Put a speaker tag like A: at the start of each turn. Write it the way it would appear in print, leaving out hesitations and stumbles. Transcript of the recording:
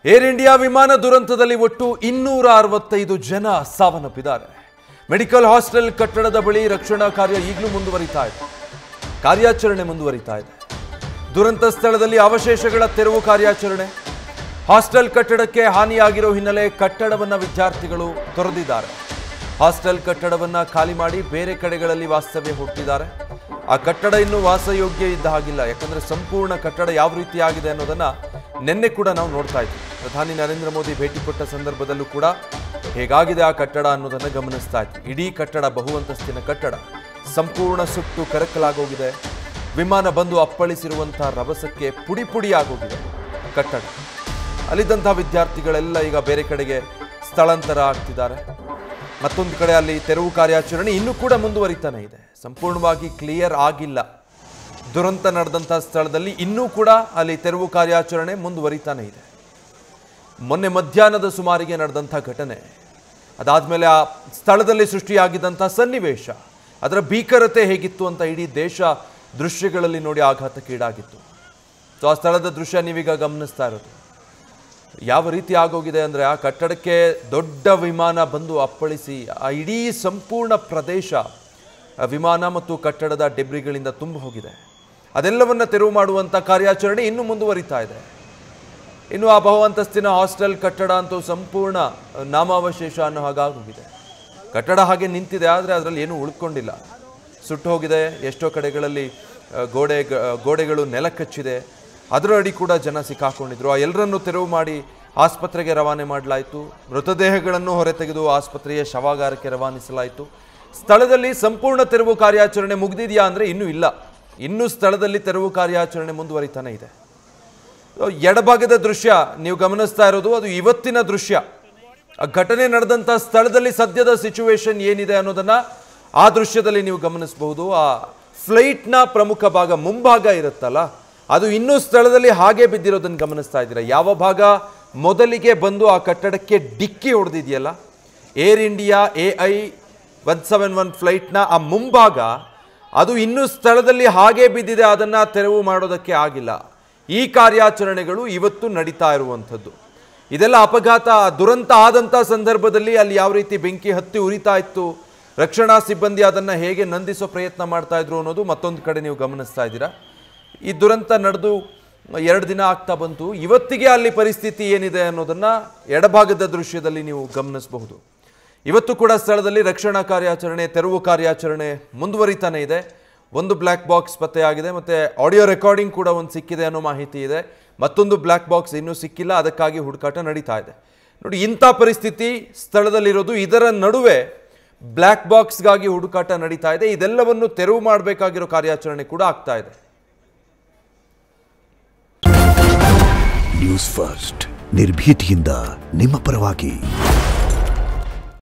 A: Air India ವಿಮಾನ ದುರಂತದಲ್ಲಿ ಒಟ್ಟು 265 ಜನ ಸಾವನ್ನಪ್ಪಿದ್ದಾರೆ. ಮೆಡಿಕಲ್ ಹಾಸ್ಟೆಲ್ ಕಟ್ಟಡದ ಬಳಿ ರಕ್ಷಣಾ ಕಾರ್ಯ ಈಗಲೂ ಮುಂದುವರಿತಾ ಇದೆ. ಕಾರ್ಯಾಚರಣೆ ಮುಂದುವರಿತಾ ಇದೆ. ದುರಂತ ಸ್ಥಳದಲ್ಲಿ ಅವಶೇಷಗಳ ತೆರವು ಕಾರ್ಯಾಚರಣೆ. ಹಾಸ್ಟೆಲ್ ಕಟ್ಟಡಕ್ಕೆ ಹಾನಿಯಾಗಿರೋ ಹಿನ್ನೆಲೆ ಕಟ್ಟಡವನ್ನು ವಿದ್ಯಾರ್ಥಿಗಳು ತೊರೆದಿದ್ದಾರೆ. ಹಾಸ್ಟೆಲ್ ಕಟ್ಟಡವನ್ನು ಖಾಲಿ ಮಾಡಿ ಬೇರೆ ಕಡೆಗಳಲ್ಲಿ ವಾಸ್ತವ್ಯ ಹೂಡ್ತಿದ್ದಾರೆ. ಆ ಕಟ್ಟಡ ಇನ್ನೂ ವಾಸಯೋಗ್ಯ ಇದ್ದ ಹಾಗಿಲ್ಲ. ಯಾಕಂದ್ರೆ ಸಂಪೂರ್ಣ ಕಟ್ಟಡ ಯಾವ ರೀತಿ ಆಗಿದೆ ಅನ್ನೋದನ್ನ ನಿನ್ನೆ ಕೂಡ ನಾವು ನೋಡ್ತಾ ಇದ್ವಿ. ಪ್ರಧಾನಿ ನರೇಂದ್ರ ಮೋದಿ ಭೇಟಿ ಕೊಟ್ಟ ಸಂದರ್ಭದಲ್ಲೂ ಕೂಡ ಹೇಗಾಗಿದೆ ಆ ಕಟ್ಟಡ ಅನ್ನೋದನ್ನು ಗಮನಿಸ್ತಾ ಇದ್ವಿ. ಇಡೀ ಕಟ್ಟಡ ಬಹುಅಂತಸ್ತಿನ ಕಟ್ಟಡ ಸಂಪೂರ್ಣ ಸುಟ್ಟು ಕರಕಲಾಗೋಗಿದೆ. ವಿಮಾನ ಬಂದು ಅಪ್ಪಳಿಸಿರುವಂತಹ ರಭಸಕ್ಕೆ ಪುಡಿ ಪುಡಿ ಆಗೋಗಿದೆ ಕಟ್ಟಡ. ಅಲ್ಲಿದ್ದಂತಹ ವಿದ್ಯಾರ್ಥಿಗಳೆಲ್ಲ ಈಗ ಬೇರೆ ಕಡೆಗೆ ಸ್ಥಳಾಂತರ ಆಗ್ತಿದ್ದಾರೆ. ಮತ್ತೊಂದು ಕಡೆ ಅಲ್ಲಿ ತೆರವು ಕಾರ್ಯಾಚರಣೆ ಇನ್ನೂ ಕೂಡ ಮುಂದುವರಿತಾನೆ ಇದೆ. ಸಂಪೂರ್ಣವಾಗಿ ಕ್ಲಿಯರ್ ಆಗಿಲ್ಲ. ದುರಂತ ನಡೆದಂತಹ ಸ್ಥಳದಲ್ಲಿ ಇನ್ನೂ ಕೂಡ ಅಲ್ಲಿ ತೆರವು ಕಾರ್ಯಾಚರಣೆ ಮುಂದುವರಿತಾನೆ ಇದೆ. ಮೊನ್ನೆ ಮಧ್ಯಾಹ್ನದ ಸುಮಾರಿಗೆ ನಡೆದಂಥ ಘಟನೆ, ಅದಾದಮೇಲೆ ಆ ಸ್ಥಳದಲ್ಲಿ ಸೃಷ್ಟಿಯಾಗಿದ್ದಂಥ ಸನ್ನಿವೇಶ, ಅದರ ಭೀಕರತೆ ಹೇಗಿತ್ತು ಅಂತ ಇಡೀ ದೇಶ ದೃಶ್ಯಗಳಲ್ಲಿ ನೋಡಿ ಆಘಾತಕ್ಕೀಡಾಗಿತ್ತು. ಸೊ ಆ ಸ್ಥಳದ ದೃಶ್ಯ ನೀವೀಗ ಗಮನಿಸ್ತಾ ಇರೋದು. ಯಾವ ರೀತಿ ಆಗೋಗಿದೆ ಅಂದರೆ, ಆ ಕಟ್ಟಡಕ್ಕೆ ದೊಡ್ಡ ವಿಮಾನ ಬಂದು ಅಪ್ಪಳಿಸಿ ಆ ಇಡೀ ಸಂಪೂರ್ಣ ಪ್ರದೇಶ ವಿಮಾನ ಮತ್ತು ಕಟ್ಟಡದ ಡೆಬ್ರಿಗಳಿಂದ ತುಂಬ ಹೋಗಿದೆ. ಅದೆಲ್ಲವನ್ನು ತೆರವು ಮಾಡುವಂಥ ಕಾರ್ಯಾಚರಣೆ ಇನ್ನೂ ಮುಂದುವರಿತಾ ಇದೆ. ಇನ್ನು ಆ ಬಹುಅಂತಸ್ತಿನ ಹಾಸ್ಟೆಲ್ ಕಟ್ಟಡ ಅಂತೂ ಸಂಪೂರ್ಣ ನಾಮಾವಶೇಷ ಅನ್ನೋ ಹಾಗಾಗೋಗಿದೆ. ಕಟ್ಟಡ ಹಾಗೆ ನಿಂತಿದೆ, ಆದರೆ ಅದರಲ್ಲಿ ಏನೂ ಉಳ್ಕೊಂಡಿಲ್ಲ. ಸುಟ್ಟು ಹೋಗಿದೆ. ಎಷ್ಟೋ ಕಡೆಗಳಲ್ಲಿ ಗೋಡೆಗಳು ನೆಲಕಚ್ಚಿದೆ. ಅದರ ಅಡಿ ಕೂಡ ಜನ ಸಿಕ್ಕಾಕೊಂಡಿದ್ರು. ಆ ಎಲ್ಲರನ್ನು ತೆರವು ಮಾಡಿ ಆಸ್ಪತ್ರೆಗೆ ರವಾನೆ ಮಾಡಲಾಯಿತು. ಮೃತದೇಹಗಳನ್ನು ಹೊರತೆಗೆದು ಆಸ್ಪತ್ರೆಯ ಶವಾಗಾರಕ್ಕೆ ರವಾನಿಸಲಾಯಿತು. ಸ್ಥಳದಲ್ಲಿ ಸಂಪೂರ್ಣ ತೆರವು ಕಾರ್ಯಾಚರಣೆ ಮುಗಿದಿದೆಯಾ ಅಂದರೆ ಇನ್ನೂ ಇಲ್ಲ. ಇನ್ನೂ ಸ್ಥಳದಲ್ಲಿ ತೆರವು ಕಾರ್ಯಾಚರಣೆ ಮುಂದುವರಿತಾನೆ ಇದೆ. ಎಡಭಾಗದ ದೃಶ್ಯ ನೀವು ಗಮನಿಸ್ತಾ ಇರೋದು, ಅದು ಇವತ್ತಿನ ದೃಶ್ಯ. ಆ ಘಟನೆ ನಡೆದಂಥ ಸ್ಥಳದಲ್ಲಿ ಸದ್ಯದ ಸಿಚುವೇಶನ್ ಏನಿದೆ ಅನ್ನೋದನ್ನ ಆ ದೃಶ್ಯದಲ್ಲಿ ನೀವು ಗಮನಿಸಬಹುದು. ಆ ಫ್ಲೈಟ್ನ ಪ್ರಮುಖ ಭಾಗ, ಮುಂಭಾಗ ಇರುತ್ತಲ್ಲ, ಅದು ಇನ್ನೂ ಸ್ಥಳದಲ್ಲಿ ಹಾಗೆ ಬಿದ್ದಿರೋದನ್ನು ಗಮನಿಸ್ತಾ ಇದ್ದೀರಾ. ಯಾವ ಭಾಗ ಮೊದಲಿಗೆ ಬಂದು ಆ ಕಟ್ಟಡಕ್ಕೆ ಡಿಕ್ಕಿ ಹೊಡೆದಿದೆಯಲ್ಲ, ಏರ್ ಇಂಡಿಯಾ AI-171 ಫ್ಲೈಟ್ನ ಆ ಮುಂಭಾಗ, ಅದು ಇನ್ನೂ ಸ್ಥಳದಲ್ಲಿ ಹಾಗೆ ಬಿದ್ದಿದೆ. ಅದನ್ನು ತೆರವು ಮಾಡೋದಕ್ಕೆ ಆಗಿಲ್ಲ. ಈ ಕಾರ್ಯಾಚರಣೆಗಳು ಇವತ್ತು ನಡೀತಾ ಇರುವಂಥದ್ದು. ಇದೆಲ್ಲ ಅಪಘಾತ, ದುರಂತ ಆದಂಥ ಸಂದರ್ಭದಲ್ಲಿ ಅಲ್ಲಿ ಯಾವ ರೀತಿ ಬೆಂಕಿ ಹತ್ತಿ ಉರಿತಾ ಇತ್ತು, ರಕ್ಷಣಾ ಸಿಬ್ಬಂದಿ ಅದನ್ನು ಹೇಗೆ ನಂದಿಸೋ ಪ್ರಯತ್ನ ಮಾಡ್ತಾ ಇದ್ರು ಅನ್ನೋದು ಮತ್ತೊಂದು ಕಡೆ ನೀವು ಗಮನಿಸ್ತಾ ಇದ್ದೀರಾ. ಈ ದುರಂತ ನಡೆದು 2 ದಿನ ಆಗ್ತಾ ಬಂತು. ಇವತ್ತಿಗೆ ಅಲ್ಲಿ ಪರಿಸ್ಥಿತಿ ಏನಿದೆ ಅನ್ನೋದನ್ನು ಎಡಭಾಗದ ದೃಶ್ಯದಲ್ಲಿ ನೀವು ಗಮನಿಸಬಹುದು. ಇವತ್ತು ಕೂಡ ಸ್ಥಳದಲ್ಲಿ ರಕ್ಷಣಾ ಕಾರ್ಯಾಚರಣೆ, ತೆರವು ಕಾರ್ಯಾಚರಣೆ ಮುಂದುವರಿತಾನೆ ಇದೆ. ಒಂದು ಬ್ಲ್ಯಾಕ್ ಬಾಕ್ಸ್ ಪತ್ತೆಯಾಗಿದೆ, ಮತ್ತು ಆಡಿಯೋ ರೆಕಾರ್ಡಿಂಗ್ ಕೂಡ ಒಂದು ಸಿಕ್ಕಿದೆ ಅನ್ನೋ ಮಾಹಿತಿ ಇದೆ. ಮತ್ತೊಂದು ಬ್ಲ್ಯಾಕ್ ಬಾಕ್ಸ್ ಇನ್ನೂ ಸಿಕ್ಕಿಲ್ಲ, ಅದಕ್ಕಾಗಿ ಹುಡುಕಾಟ ನಡೀತಾ ಇದೆ. ನೋಡಿ, ಇಂಥ ಪರಿಸ್ಥಿತಿ ಸ್ಥಳದಲ್ಲಿರೋದು. ಇದರ ನಡುವೆ ಬ್ಲ್ಯಾಕ್ ಬಾಕ್ಸ್ಗಾಗಿ ಹುಡುಕಾಟ ನಡೀತಾ ಇದೆ. ಇದೆಲ್ಲವನ್ನು ತೆರವು ಮಾಡಬೇಕಾಗಿರೋ ಕಾರ್ಯಾಚರಣೆ ಕೂಡ ಆಗ್ತಾ ಇದೆ.
B: ನ್ಯೂಸ್ ಫಸ್ಟ್, ನಿರ್ಭೀತಿಯಿಂದ ನಿಮ್ಮ ಪರವಾಗಿ.